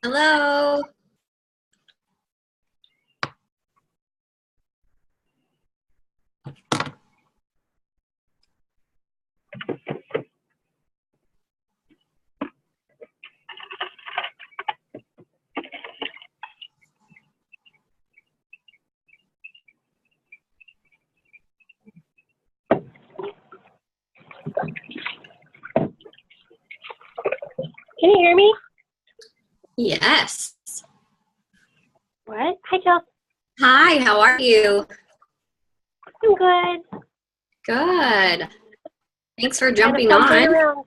Hello. Can you hear me? Yes. What? Hi, Chelsea. Hi, how are you? I'm good. Good. Thanks for jumping on.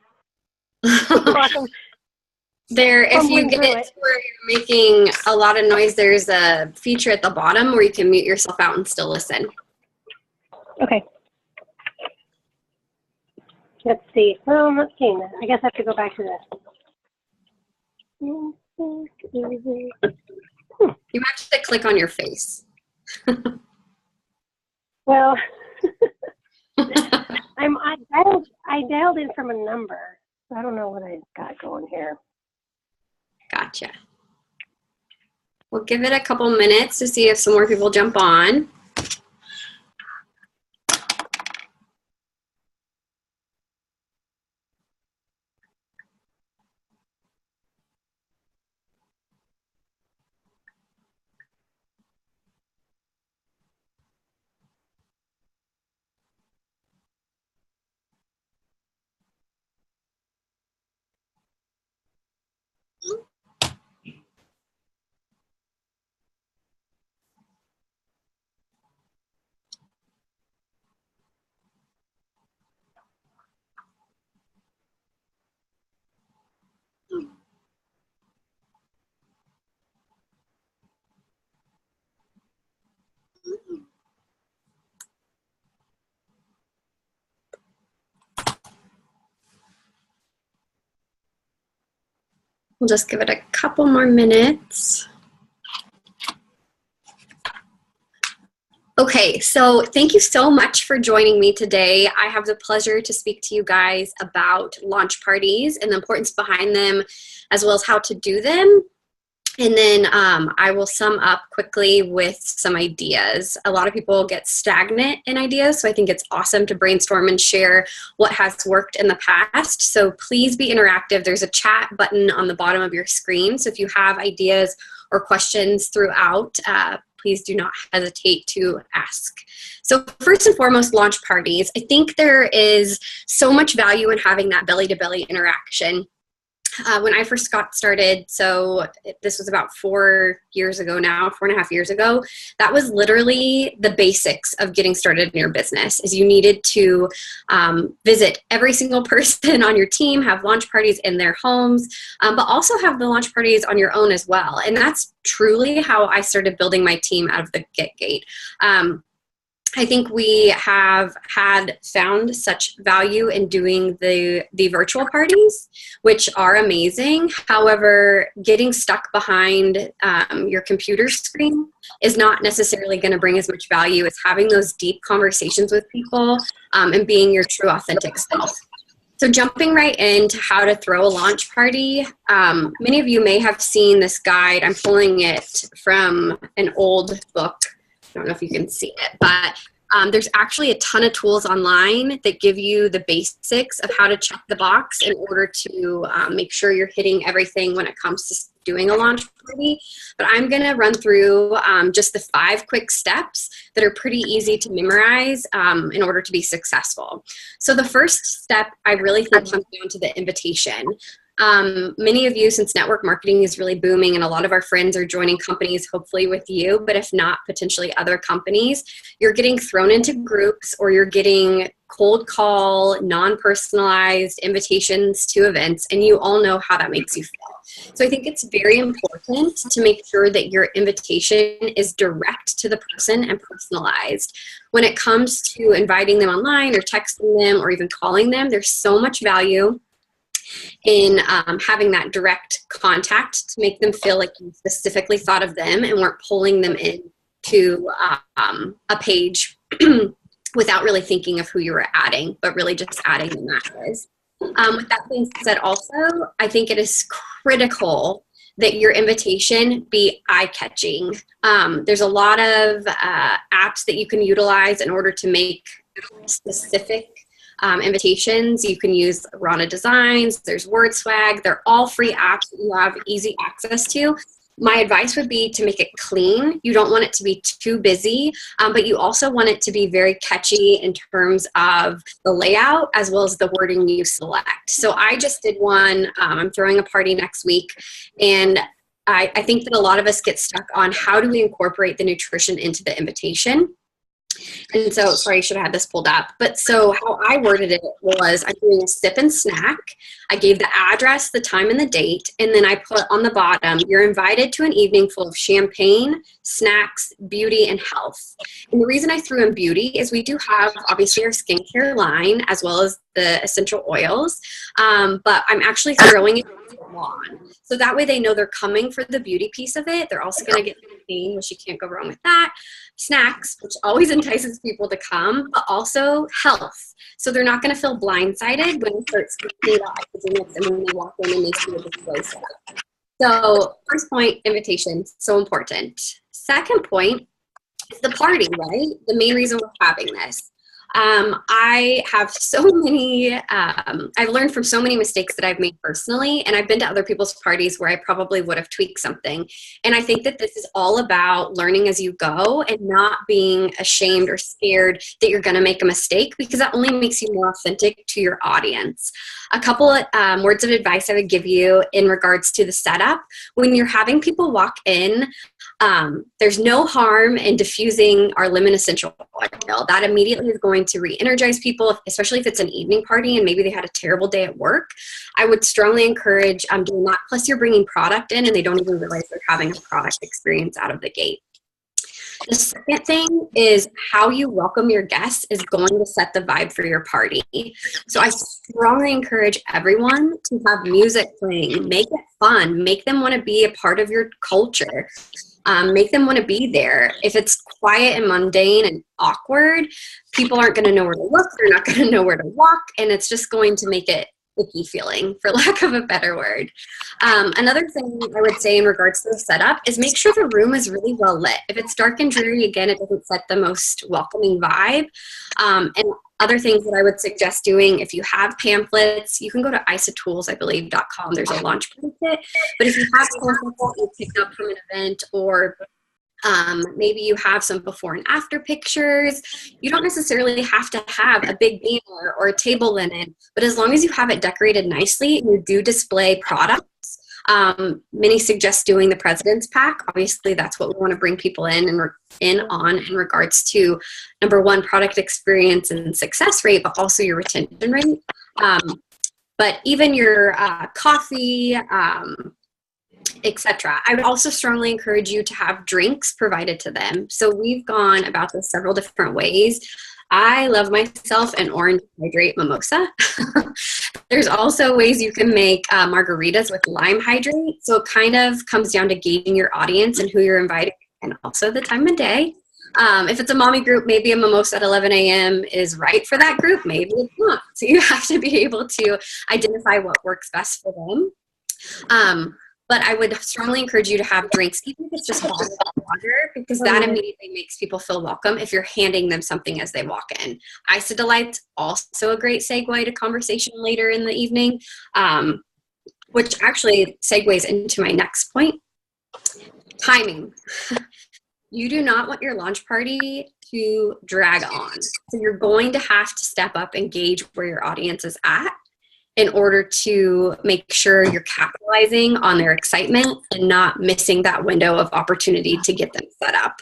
Awesome. If you get to where you're making a lot of noise, there's a feature at the bottom where you can mute yourself out and still listen. Okay. Let's see. I'm not seeing that. I guess I have to go back to this. You might have to click on your face. Well, I dialed in from a number, so I don't know what I got going here. Gotcha. We'll give it a couple minutes to see if some more people jump on. We'll just give it a couple more minutes. Okay, so thank you so much for joining me today. I have the pleasure to speak to you guys about launch parties and the importance behind them, as well as how to do them. And then I will sum up quickly with some ideas. A lot of people get stagnant in ideas, so I think it's awesome to brainstorm and share what has worked in the past. So please be interactive. There's a chat button on the bottom of your screen. So if you have ideas or questions throughout, please do not hesitate to ask. So first and foremost, launch parties. I think there is so much value in having that belly-to-belly interaction. When I first got started, so this was about 4 years ago now, 4.5 years ago, that was literally the basics of getting started in your business, is you needed to visit every single person on your team, have launch parties in their homes, but also have the launch parties on your own as well. And that's truly how I started building my team out of the get-gate. I think we have found such value in doing the virtual parties, which are amazing. However, getting stuck behind your computer screen is not necessarily going to bring as much value as having those deep conversations with people and being your true authentic self. So jumping right into how to throw a launch party, many of you may have seen this guide. I'm pulling it from an old book. I don't know if you can see it, but there's actually a ton of tools online that give you the basics of how to check the box in order to make sure you're hitting everything when it comes to doing a launch party. But I'm going to run through just the 5 quick steps that are pretty easy to memorize in order to be successful. So the first step I really think comes down to the invitation. Many of you, since network marketing is really booming and a lot of our friends are joining companies, hopefully with you, but if not, potentially other companies, you're getting thrown into groups or you're getting cold call, non-personalized invitations to events, and you all know how that makes you feel. So I think it's very important to make sure that your invitation is direct to the person and personalized. When it comes to inviting them online or texting them or even calling them, there's so much value in having that direct contact to make them feel like you specifically thought of them and weren't pulling them in to a page without really thinking of who you were adding, but really just adding the matches. With that being said also, I think it is critical that your invitation be eye-catching. There's a lot of apps that you can utilize in order to make specific invitations. You can use Rana Designs, there's WordSwag, they're all free apps that you have easy access to. My advice would be to make it clean. You don't want it to be too busy, but you also want it to be very catchy in terms of the layout as well as the wording you select. So I just did one. I'm throwing a party next week, and I think that a lot of us get stuck on how do we incorporate the nutrition into the invitation. And so, sorry, I should have had this pulled up. But so how I worded it was I'm doing a sip and snack. I gave the address, the time, and the date. And then I put on the bottom, you're invited to an evening full of champagne, snacks, beauty, and health. And the reason I threw in beauty is we do have, obviously, our skincare line as well as the essential oils. But I'm actually throwing it on. So that way they know they're coming for the beauty piece of it. They're also going to get champagne, which you can't go wrong with that. Snacks, which always entices people to come, but also health. So they're not going to feel blindsided when it starts to see the Isagenix and when they walk in and they see a display set. So first point, invitation, so important. Second point is the party, right? The main reason we're having this. I have so many, I've learned from so many mistakes that I've made personally, and I've been to other people's parties where I probably would have tweaked something. And I think that this is all about learning as you go and not being ashamed or scared that you're going to make a mistake, because that only makes you more authentic to your audience. A couple of words of advice I would give you in regards to the setup. When you're having people walk in, there's no harm in diffusing our lemon essential oil. That immediately is going to re-energize people, especially if it's an evening party and maybe they had a terrible day at work. I would strongly encourage doing that. Plus, you're bringing product in and they don't even realize they're having a product experience out of the gate. The second thing is how you welcome your guests is going to set the vibe for your party. So I strongly encourage everyone to have music playing. Make it fun. Make them want to be a part of your culture. Make them want to be there. If it's quiet and mundane and awkward, people aren't going to know where to look. They're not going to know where to walk. And it's just going to make it icky feeling, for lack of a better word. Another thing I would say in regards to the setup is make sure the room is really well lit. If it's dark and dreary, again, it doesn't set the most welcoming vibe. And other things that I would suggest doing, if you have pamphlets, you can go to isatools, I believe.com. There's a launch party kit. But if you have pamphlets that you picked up from an event, or maybe you have some before and after pictures. You don't necessarily have to have a big banner or a table linen, but as long as you have it decorated nicely and you do display products, many suggest doing the President's Pack. Obviously, that's what we want to bring people in regards to, number one, product experience and success rate, but also your retention rate. But even your coffee, etc. I would also strongly encourage you to have drinks provided to them. So we've gone about this several different ways. I love myself an orange hydrate mimosa. There's also ways you can make margaritas with lime hydrate. So it kind of comes down to gauging your audience and who you're inviting, and also the time of day. If it's a mommy group, maybe a mimosa at 11 a.m. is right for that group. Maybe it's not. So you have to be able to identify what works best for them. But I would strongly encourage you to have drinks, even if it's just water, because that immediately makes people feel welcome if you're handing them something as they walk in. Isa Delight's also a great segue to conversation later in the evening, which actually segues into my next point. Timing. You do not want your launch party to drag on. So you're going to have to step up and gauge where your audience is at in order to make sure you're capitalizing on their excitement and not missing that window of opportunity to get them set up.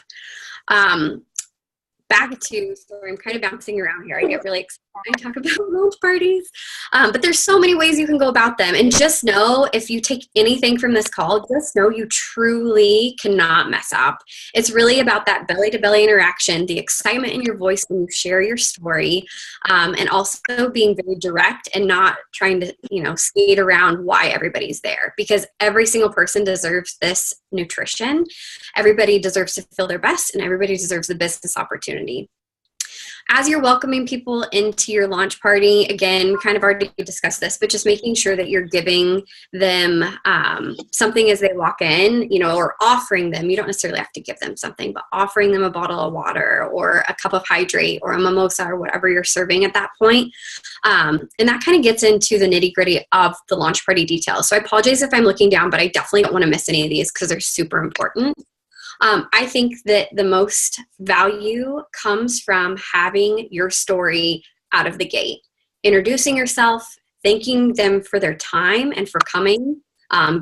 Back to, sorry, I'm kind of bouncing around here. I get really excited when I talk about launch parties. But there's so many ways you can go about them. And just know, if you take anything from this call, just know you truly cannot mess up. It's really about that belly-to-belly interaction, the excitement in your voice when you share your story, and also being very direct and not trying to, skate around why everybody's there. Because every single person deserves this nutrition. Everybody deserves to feel their best, and everybody deserves the business opportunity. As you're welcoming people into your launch party, again, kind of already discussed this, but just making sure that you're giving them something as they walk in, or offering them. You don't necessarily have to give them something, but offering them a bottle of water or a cup of hydrate or a mimosa or whatever you're serving at that point. And that kind of gets into the nitty gritty of the launch party details. So I apologize if I'm looking down, but I definitely don't want to miss any of these because they're super important. I think that the most value comes from having your story out of the gate, introducing yourself, thanking them for their time and for coming,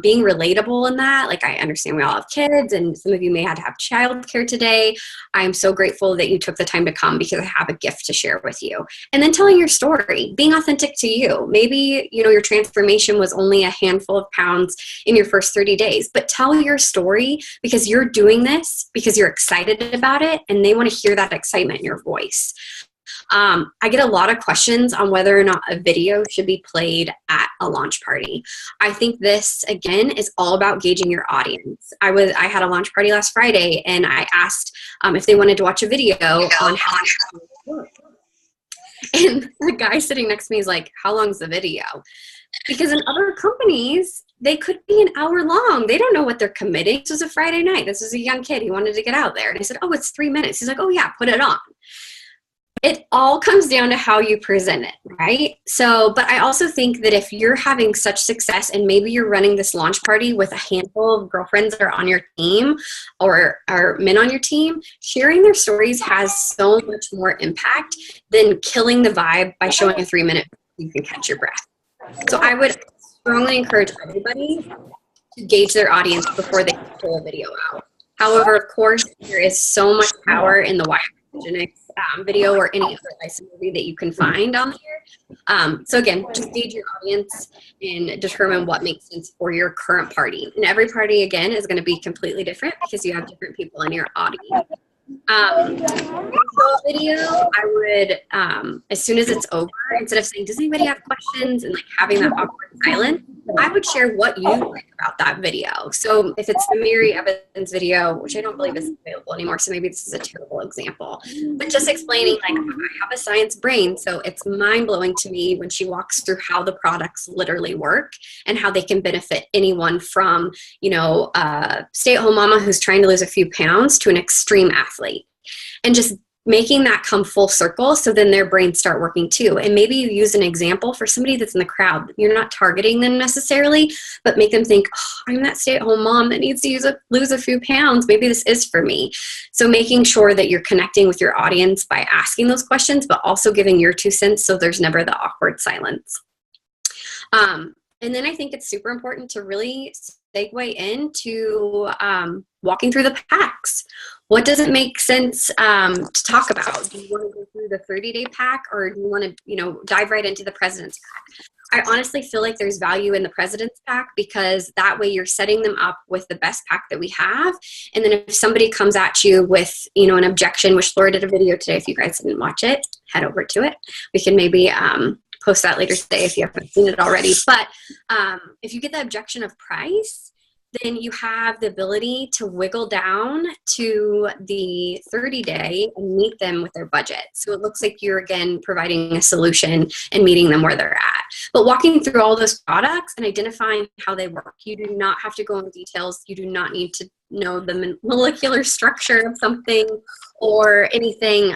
being relatable in that. Like, I understand we all have kids and some of you may have to have childcare today. I'm so grateful that you took the time to come because I have a gift to share with you. And then telling your story, being authentic to you. Maybe, your transformation was only a handful of pounds in your first 30 days, but tell your story because you're doing this because you're excited about it and they want to hear that excitement in your voice. I get a lot of questions on whether or not a video should be played at a launch party. I think this, again, is all about gauging your audience. I had a launch party last Friday, and I asked if they wanted to watch a video on how to work. And the guy sitting next to me is like, how long's the video? Because in other companies, they could be an hour long. They don't know what they're committing. This was a Friday night. This was a young kid. He wanted to get out there. And I said, oh, it's 3 minutes. He's like, oh, yeah, put it on. It all comes down to how you present it, right? So, but I also think that if you're having such success and maybe you're running this launch party with a handful of girlfriends that are on your team or men on your team, sharing their stories has so much more impact than killing the vibe by showing a 3-minute you can catch your breath. So I would strongly encourage everybody to gauge their audience before they pull a video out. However, of course, there is so much power in the Isagenix video or any other license movie that you can find on there. So again, just gauge your audience and determine what makes sense for your current party. And every party, again, is going to be completely different because you have different people in your audience. Video, I would, as soon as it's over, instead of saying, does anybody have questions and like having that awkward silence, I would share what you like about that video. So if it's the Mary Evans video, which I don't believe is available anymore, so maybe this is a terrible example, but just explaining like, I have a science brain, so it's mind-blowing to me when she walks through how the products literally work and how they can benefit anyone from, a stay-at-home mama who's trying to lose a few pounds to an extreme athlete. And just making that come full circle so then their brains start working too. And maybe you use an example for somebody that's in the crowd. You're not targeting them necessarily, but make them think, oh, I'm that stay-at-home mom that needs to lose a few pounds. Maybe this is for me. So making sure that you're connecting with your audience by asking those questions, but also giving your 2 cents so there's never the awkward silence. And then I think it's super important to really segue into walking through the packs. What does it make sense to talk about? Do you want to go through the 30-day pack or do you want to, dive right into the President's pack? I honestly feel like there's value in the President's pack because that way you're setting them up with the best pack that we have. And then if somebody comes at you with, an objection, which Laura did a video today, if you guys didn't watch it, head over to it. We can maybe post that later today if you haven't seen it already. But if you get the objection of price, then you have the ability to wiggle down to the 30-day and meet them with their budget. So it looks like you're, again, providing a solution and meeting them where they're at. But walking through all those products and identifying how they work. You do not have to go into details. You do not need to know the molecular structure of something or anything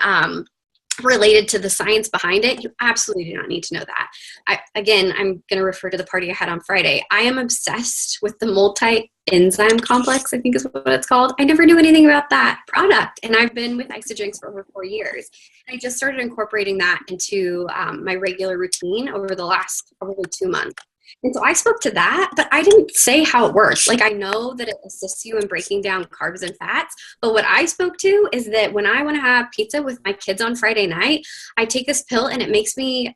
related to the science behind it. You absolutely do not need to know that. I'm going to refer to the party I had on Friday. I am obsessed with the multi-enzyme complex, I think is what it's called. I never knew anything about that product, and I've been with Isagenix for over 4 years. I just started incorporating that into my regular routine over the last probably 2 months. And so I spoke to that, but I didn't say how it works. Like, I know that it assists you in breaking down carbs and fats, but what I spoke to is that when I want to have pizza with my kids on Friday night, I take this pill and it makes me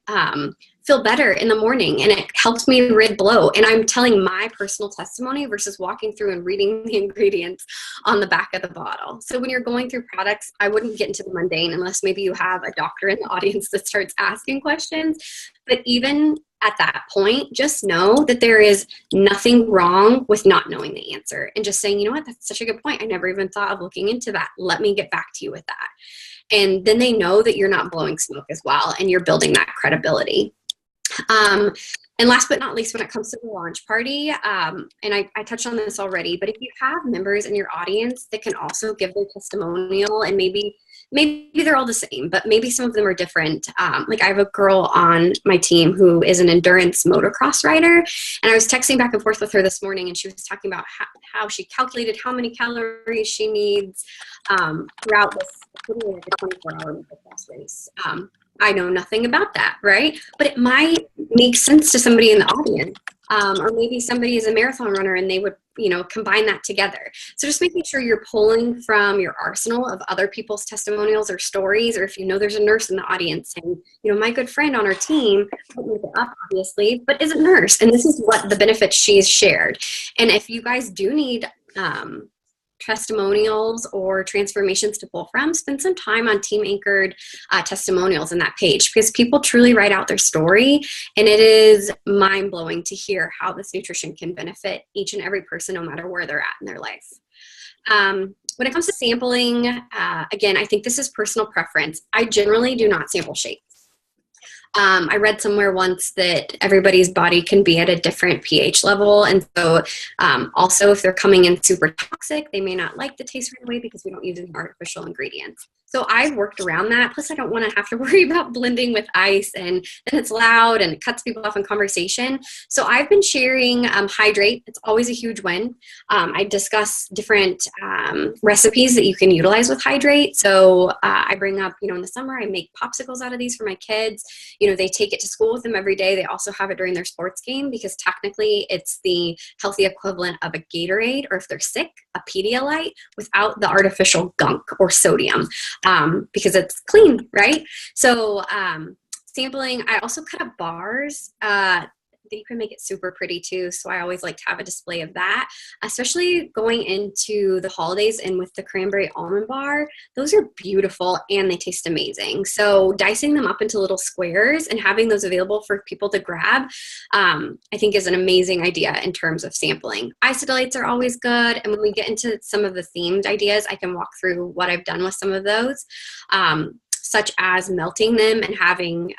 feel better in the morning and it helps me rid bloat. And I'm telling my personal testimony versus walking through and reading the ingredients on the back of the bottle. So when you're going through products, I wouldn't get into the mundane unless maybe you have a doctor in the audience that starts asking questions. But even at that point, just know that there is nothing wrong with not knowing the answer and just saying, you know what, that's such a good point. I never even thought of looking into that. Let me get back to you with that. And then they know that you're not blowing smoke as well, and you're building that credibility. And last but not least, when it comes to the launch party, and I touched on this already, but if you have members in your audience that can also give their testimonial, and maybe they're all the same, but maybe some of them are different. Like I have a girl on my team who is an endurance motocross rider, and I was texting back and forth with her this morning, and she was talking about how she calculated how many calories she needs throughout this 24-hour motocross race. I know nothing about that, right? But it might make sense to somebody in the audience. Or maybe somebody is a marathon runner and they would, combine that together. So just making sure you're pulling from your arsenal of other people's testimonials or stories, or if you know there's a nurse in the audience saying, my good friend on our team, don't make it up obviously, but is a nurse, and this is what the benefits she's shared. And if you guys do need testimonials or transformations to pull from, spend some time on team anchored testimonials in that page, because people truly write out their story, and it is mind blowing to hear how this nutrition can benefit each and every person no matter where they're at in their life. When it comes to sampling, again, I think this is personal preference. I generally do not sample shakes. I read somewhere once that everybody's body can be at a different pH level. And so also if they're coming in super toxic, they may not like the taste right away because we don't use any artificial ingredients. So I've worked around that. Plus I don't want to have to worry about blending with ice, and then it's loud and it cuts people off in conversation. So I've been sharing hydrate. It's always a huge win. I discuss different recipes that you can utilize with hydrate. So I bring up, in the summer, I make popsicles out of these for my kids. They take it to school with them every day. They also have it during their sports game because technically it's the healthy equivalent of a Gatorade, or if they're sick, a Pedialyte without the artificial gunk or sodium. Because it's clean, right? So sampling, I also cut up bars that you can make it super pretty too. So I always like to have a display of that, especially going into the holidays. And with the cranberry almond bar, those are beautiful and they taste amazing. So dicing them up into little squares and having those available for people to grab, I think is an amazing idea in terms of sampling. Isodilates are always good. And when we get into some of the themed ideas, I can walk through what I've done with some of those. Such as melting them and having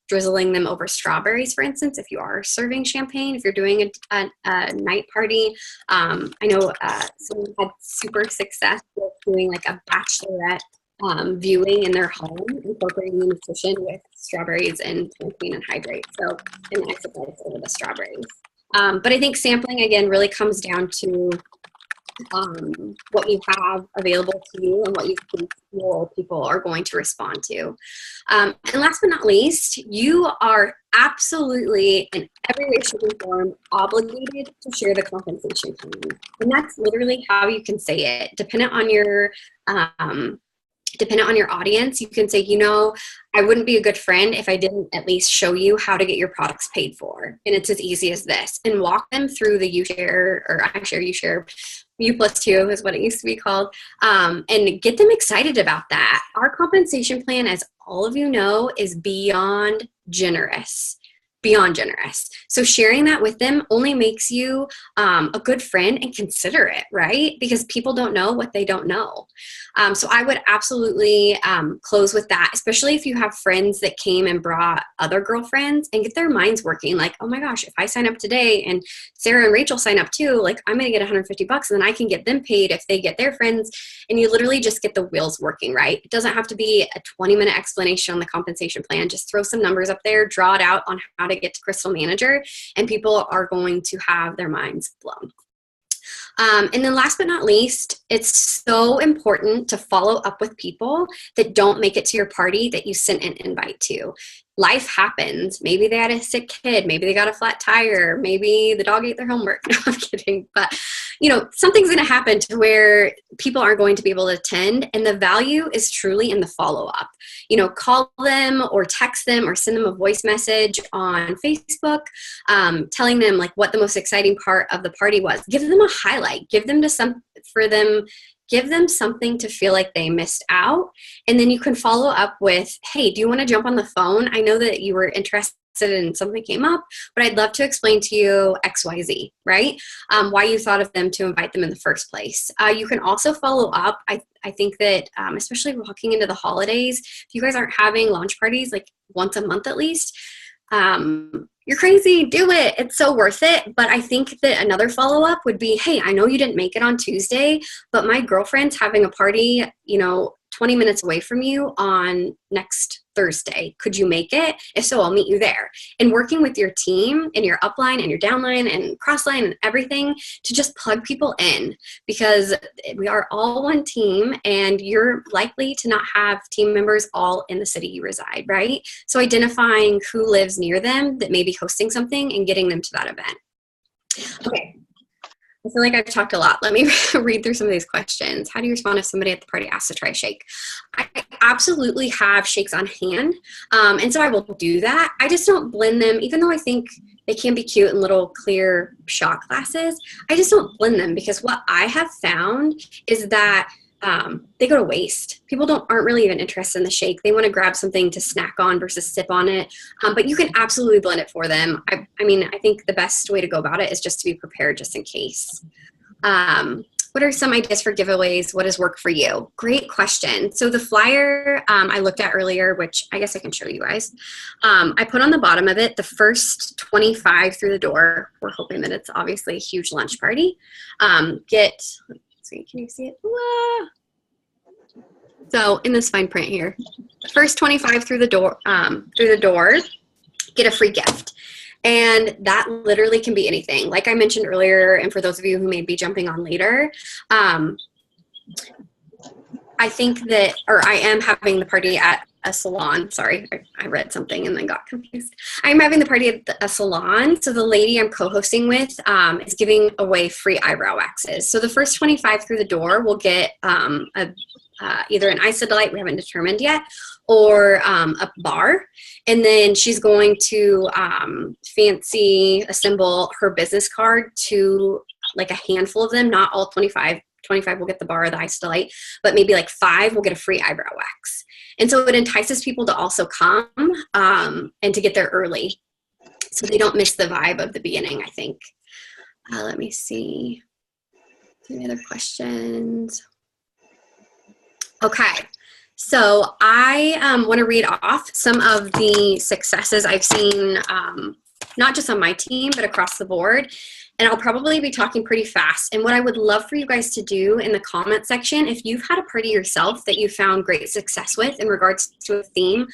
drizzling them over strawberries, for instance, if you are serving champagne, if you're doing a night party. I know someone had super success with doing like a bachelorette viewing in their home, incorporating the nutrition with strawberries and champagne and hydrate. So, and isodilates over the strawberries. But I think sampling, again, really comes down to what you have available to you and what you think your people are going to respond to. And last but not least, you are absolutely in every way, shape, and form obligated to share the compensation plan. And that's literally how you can say it. Dependent on your audience, you can say, I wouldn't be a good friend if I didn't at least show you how to get your products paid for. And it's as easy as this. And walk them through the you share, or I share, you share, U+2 is what it used to be called. And get them excited about that. Our compensation plan, as all of you know, is beyond generous. Beyond generous. So sharing that with them only makes you a good friend and considerate, right? Because people don't know what they don't know. So I would absolutely close with that, especially if you have friends that came and brought other girlfriends, and get their minds working. Like, oh my gosh, if I sign up today and Sarah and Rachel sign up too, like I'm going to get $150 and then I can get them paid if they get their friends. And you literally just get the wheels working, right? It doesn't have to be a 20-minute explanation on the compensation plan. Just throw some numbers up there, draw it out on how to get to Crystal Manager, and people are going to have their minds blown. And then last but not least, it's so important to follow up with people that don't make it to your party that you sent an invite to. Life happens. Maybe they had a sick kid. Maybe they got a flat tire. Maybe the dog ate their homework. No, I'm kidding. But, something's going to happen to where people aren't going to be able to attend. And the value is truly in the follow-up. Call them or text them or send them a voice message on Facebook, telling them like what the most exciting part of the party was. Give them a highlight. Give them give them something to feel like they missed out. And then you can follow up with, hey, do you want to jump on the phone? I know that you were interested and something came up, but I'd love to explain to you XYZ, right? Why you thought of them to invite them in the first place. You can also follow up. I think that especially walking into the holidays, if you guys aren't having launch parties like once a month at least, you're crazy, do it. It's so worth it. But I think that another follow-up would be, hey, I know you didn't make it on Tuesday, but my girlfriend's having a party, 20 minutes away from you on next Thursday. Could you make it? If so, I'll meet you there. And working with your team and your upline and your downline and crossline and everything to just plug people in, because we are all one team and you're likely to not have team members all in the city you reside, right? So identifying who lives near them that may be hosting something and getting them to that event. Okay. I feel like I've talked a lot. Let me read through some of these questions. How do you respond if somebody at the party asks to try a shake? I absolutely have shakes on hand, and so I will do that. I just don't blend them, even though I think they can be cute in little clear shot glasses. I just don't blend them because what I have found is that they go to waste. People aren't really even interested in the shake. They want to grab something to snack on versus sip on it. But you can absolutely blend it for them. I think the best way to go about it is just to be prepared just in case. What are some ideas for giveaways? What does work for you? Great question. So the flyer I looked at earlier, which I guess I can show you guys, I put on the bottom of it, the first 25 through the door. We're hoping that it's obviously a huge lunch party. Can you see it? Whoa. So in this fine print here, first 25 through the door, get a free gift. And that literally can be anything. Like I mentioned earlier, and for those of you who may be jumping on later, I think that, or I am having the party at a salon. Sorry, I read something and then got confused. I'm having the party at a salon. So the lady I'm co-hosting with is giving away free eyebrow waxes. So the first 25 through the door will get either an Isagenix, we haven't determined yet, or a bar. And then she's going to fancy assemble her business card to like a handful of them, not all 25. 25 will get the bar or the Isagenix, but maybe like 5 will get a free eyebrow wax. And so it entices people to also come and to get there early so they don't miss the vibe of the beginning, I think. Let me see. Any other questions? Okay. So I want to read off some of the successes I've seen, not just on my team, but across the board. And I'll probably be talking pretty fast. And what I would love for you guys to do in the comment section, if you've had a party yourself that you found great success with in regards to a theme,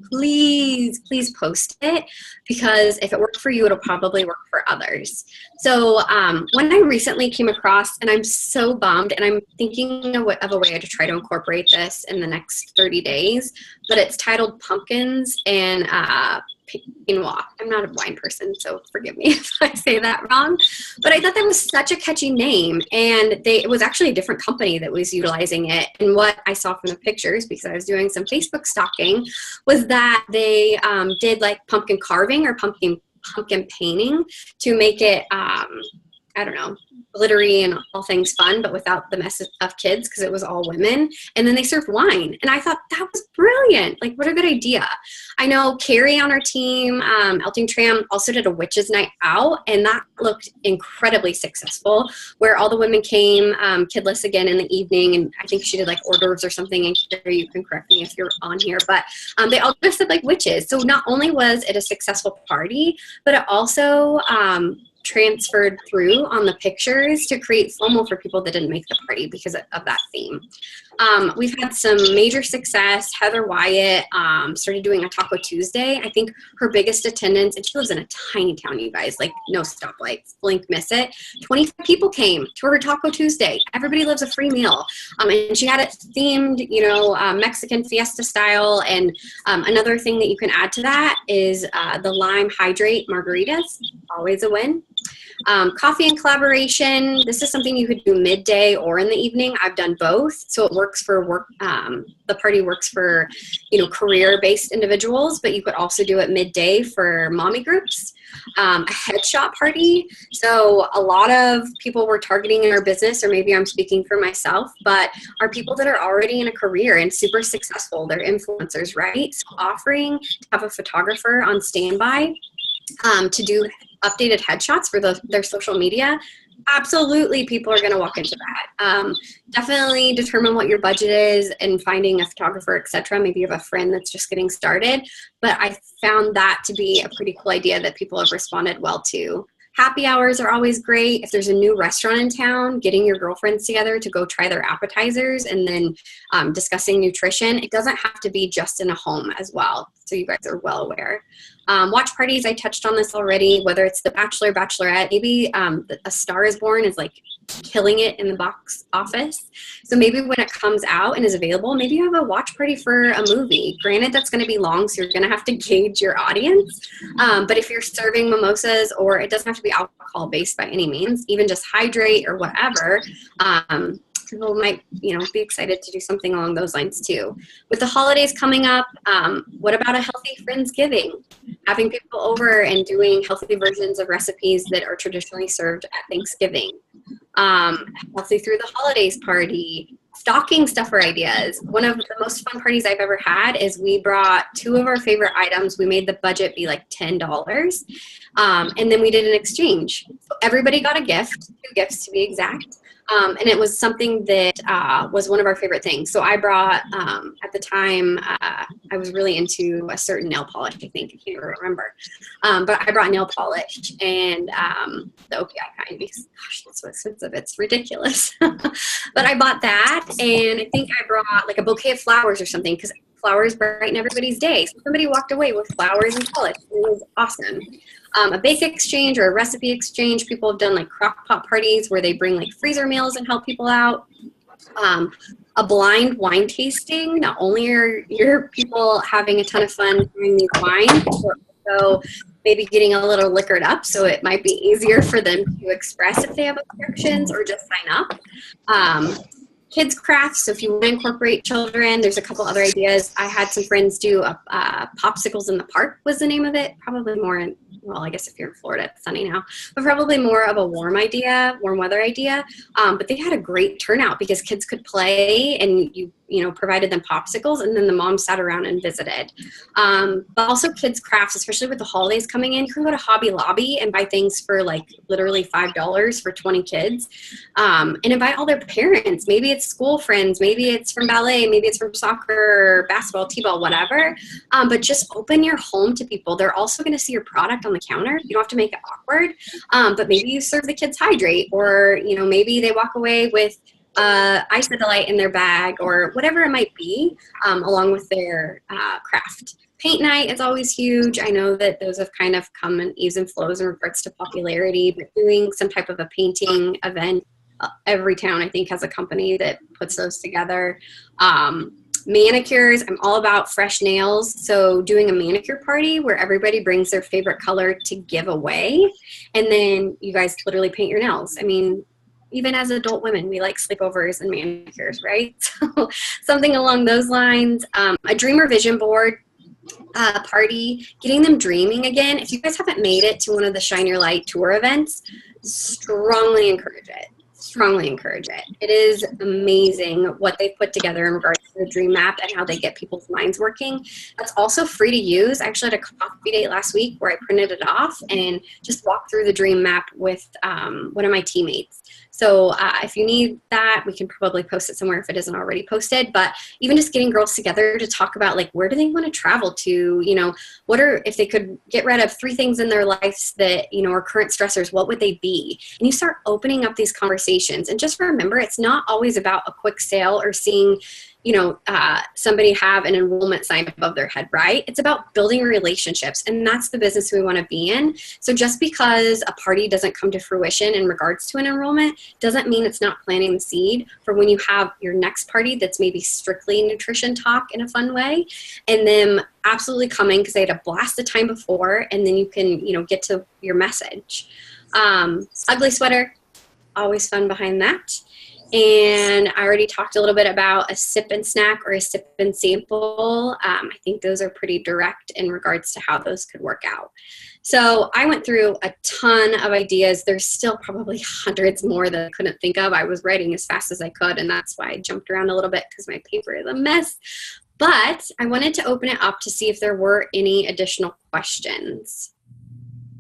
please post it, because if it worked for you, it'll probably work for others. So when I recently came across, and I'm so bummed, and I'm thinking of a way to try to incorporate this in the next 30 days, but it's titled Pumpkins and Pinot. I'm not a wine person, so forgive me if I say that wrong. But I thought that was such a catchy name, and it was actually a different company that was utilizing it. And what I saw from the pictures, because I was doing some Facebook stalking, was that they did like pumpkin carving or pumpkin painting to make it I don't know, glittery and all things fun, but without the mess of kids, because it was all women. And then they served wine. And I thought that was brilliant. Like, what a good idea. I know Carrie on our team, Elting Tram, also did a witches night out, and that looked incredibly successful, where all the women came kidless again in the evening. And I think she did like hors d'oeuvres or something. And Carrie, you can correct me if you're on here, but they all dressed up like witches. So not only was it a successful party, but it also transferred through on the pictures to create FOMO for people that didn't make the party because of that theme. We've had some major success. Heather Wyatt started doing a Taco Tuesday. I think her biggest attendance, and she lives in a tiny town, you guys, like no stoplights, blink, miss it. 25 people came to her Taco Tuesday. Everybody loves a free meal. And she had it themed, Mexican fiesta style. And another thing that you can add to that is the lime hydrate margaritas, always a win. Coffee and collaboration. This is something you could do midday or in the evening. I've done both. So it works for work. The party works for, career-based individuals, but you could also do it midday for mommy groups. A headshot party. So a lot of people we're targeting in our business, or maybe I'm speaking for myself, but are people that are already in a career and super successful. They're influencers, right? So offering to have a photographer on standby to do updated headshots for their social media. Absolutely, people are going to walk into that. Definitely determine what your budget is and finding a photographer, etc. Maybe you have a friend that's just getting started, but I found that to be a pretty cool idea that people have responded well to. Happy hours are always great. If there's a new restaurant in town, getting your girlfriends together to go try their appetizers and then discussing nutrition. It doesn't have to be just in a home as well, so you guys are well aware. Watch parties, I touched on this already, whether it's the Bachelor, Bachelorette, maybe A Star is Born is like killing it in the box office. So maybe when it comes out and is available, maybe you have a watch party for a movie. Granted, that's going to be long, so you're going to have to gauge your audience. But if you're serving mimosas, or it doesn't have to be alcohol-based by any means, even just hydrate or whatever, people might, be excited to do something along those lines too. With the holidays coming up, what about a healthy Friendsgiving? Having people over and doing healthy versions of recipes that are traditionally served at Thanksgiving. Healthy through the holidays party. Stocking stuffer ideas. One of the most fun parties I've ever had is we brought 2 of our favorite items. We made the budget be like $10. And then we did an exchange. So everybody got a gift, 2 gifts to be exact. And it was something that was one of our favorite things. So I brought, at the time, I was really into a certain nail polish, I think. I can't even remember. But I brought nail polish and the OPI kind, because, gosh, that's so expensive. It's ridiculous. But I bought that, and I think I brought like a bouquet of flowers or something, because flowers brighten everybody's day. So somebody walked away with flowers and polish. It was awesome. A bake exchange or a recipe exchange. People have done like crock pot parties where they bring like freezer meals and help people out. A blind wine tasting. Not only are your people having a ton of fun trying these wines, but also maybe getting a little liquored up, so it might be easier for them to express if they have objections or just sign up. Kids crafts, so if you want to incorporate children, there's a couple other ideas. I had some friends do Popsicles in the Park was the name of it. Probably more in, well, I guess if you're in Florida, it's sunny now, but probably more of a warm weather idea. But they had a great turnout because kids could play, and you provided them popsicles, and then the mom sat around and visited. But also kids crafts, especially with the holidays coming in, you can go to Hobby Lobby and buy things for like literally $5 for 20 kids, and invite all their parents. Maybe it's school friends, maybe it's from ballet, maybe it's from soccer, basketball, t-ball, whatever. But just open your home to people. They're also going to see your product on the counter. You don't have to make it awkward. But maybe you serve the kids hydrate, or maybe they walk away with Ice of Delight in their bag, or whatever it might be, along with their craft. Paint night is always huge. I know that those have kind of come in ebbs and flows in regards to popularity, but doing some type of a painting event, every town I think has a company that puts those together. Manicures, I'm all about fresh nails. So doing a manicure party where everybody brings their favorite color to give away, and then you guys literally paint your nails. I mean, even as adult women, we like sleepovers and manicures, right? So something along those lines. A dream or vision board party, getting them dreaming again. If you guys haven't made it to one of the Shine Your Light tour events, strongly encourage it. Strongly encourage it. It is amazing what they've put together in regards to the dream map and how they get people's minds working. That's also free to use. I actually had a coffee date last week where I printed it off and just walked through the dream map with one of my teammates. So if you need that, we can probably post it somewhere if it isn't already posted. But even just getting girls together to talk about, like, where do they want to travel to? If they could get rid of 3 things in their lives that, are current stressors, what would they be? And you start opening up these conversations. And just remember, it's not always about a quick sale or seeing somebody have an enrollment sign above their head, right? It's about building relationships, and that's the business we want to be in. So just because a party doesn't come to fruition in regards to an enrollment doesn't mean it's not planting the seed for when you have your next party that's maybe strictly nutrition talk in a fun way, and them absolutely coming because they had a blast the time before, and then you can, get to your message. Ugly sweater, always fun behind that. And I already talked a little bit about a sip and snack or a sip and sample. I think those are pretty direct in regards to how those could work out. So I went through a ton of ideas. There's still probably hundreds more that I couldn't think of. I was writing as fast as I could, and that's why I jumped around a little bit because my paper is a mess. But I wanted to open it up to see if there were any additional questions.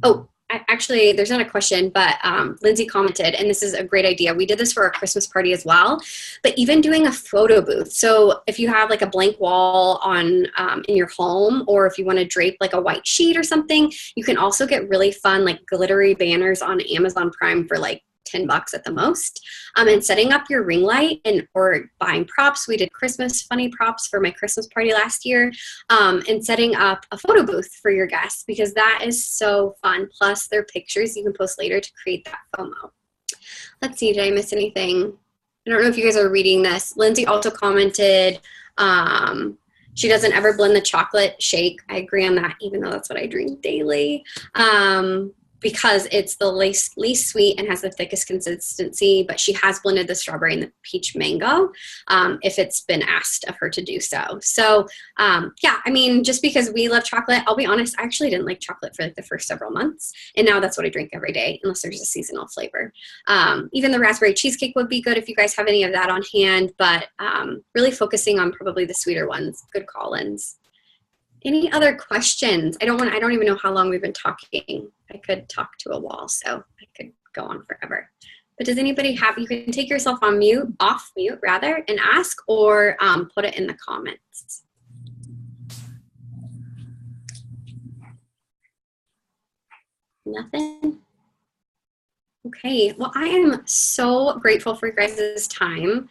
Oh, actually, there's not a question, but Lindsay commented, and this is a great idea. We did this for our Christmas party as well, but even doing a photo booth. So if you have like a blank wall on in your home, or if you want to drape like a white sheet or something, you can also get really fun like glittery banners on Amazon Prime for like $10 at the most, and setting up your ring light or buying props. We did Christmas funny props for my Christmas party last year, and setting up a photo booth for your guests, because that is so fun. Plus their pictures you can post later to create that FOMO. Let's see, did I miss anything? I don't know if you guys are reading this. Lindsay also commented, she doesn't ever blend the chocolate shake. I agree on that, even though that's what I drink daily. Because it's the least sweet and has the thickest consistency, but she has blended the strawberry and the peach mango if it's been asked of her to do so. So yeah, I mean, just because we love chocolate, I'll be honest, I actually didn't like chocolate for like the first several months, and now that's what I drink every day, unless there's a seasonal flavor. Even the raspberry cheesecake would be good if you guys have any of that on hand, but really focusing on probably the sweeter ones. Good call-ins. Any other questions? I don't even know how long we've been talking. I could talk to a wall, so I could go on forever. But does anybody have, you can take yourself on mute, off mute rather, and ask, or put it in the comments. Nothing? Okay, well, I am so grateful for you guys' time.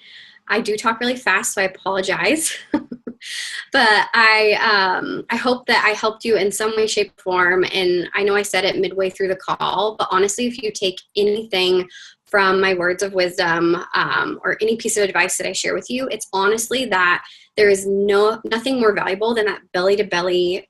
I do talk really fast, so I apologize. But I hope that I helped you in some way, shape, form. And I know I said it midway through the call, but honestly, if you take anything from my words of wisdom or any piece of advice that I share with you, it's honestly that there is nothing more valuable than that belly-to-belly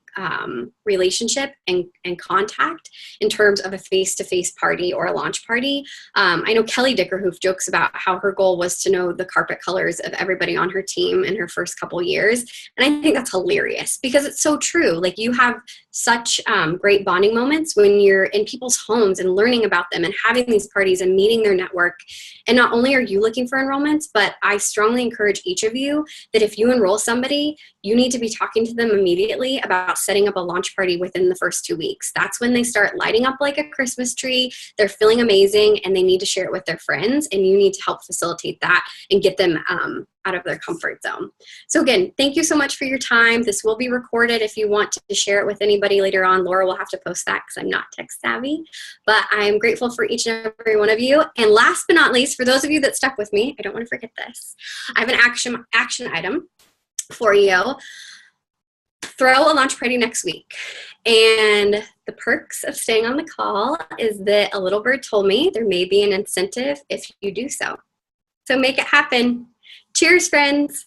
relationship and contact in terms of a face-to-face party or a launch party. I know Kelly Dickerhoof jokes about how her goal was to know the carpet colors of everybody on her team in her first couple years. And I think that's hilarious because it's so true. Like, you have such great bonding moments when you're in people's homes and learning about them and having these parties and meeting their network. And not only are you looking for enrollments, but I strongly encourage each of you that if you enroll somebody, you need to be talking to them immediately about setting up a launch party within the first 2 weeks. That's when they start lighting up like a Christmas tree. They're feeling amazing and they need to share it with their friends, and you need to help facilitate that and get them out of their comfort zone. So again, thank you so much for your time. This will be recorded if you want to share it with anybody later on. Laura will have to post that because I'm not tech savvy, but I'm grateful for each and every one of you. And last but not least, for those of you that stuck with me, I don't want to forget this. I have an action item for you. Throw a launch party next week. And the perks of staying on the call is that a little bird told me there may be an incentive if you do so. So make it happen. Cheers, friends.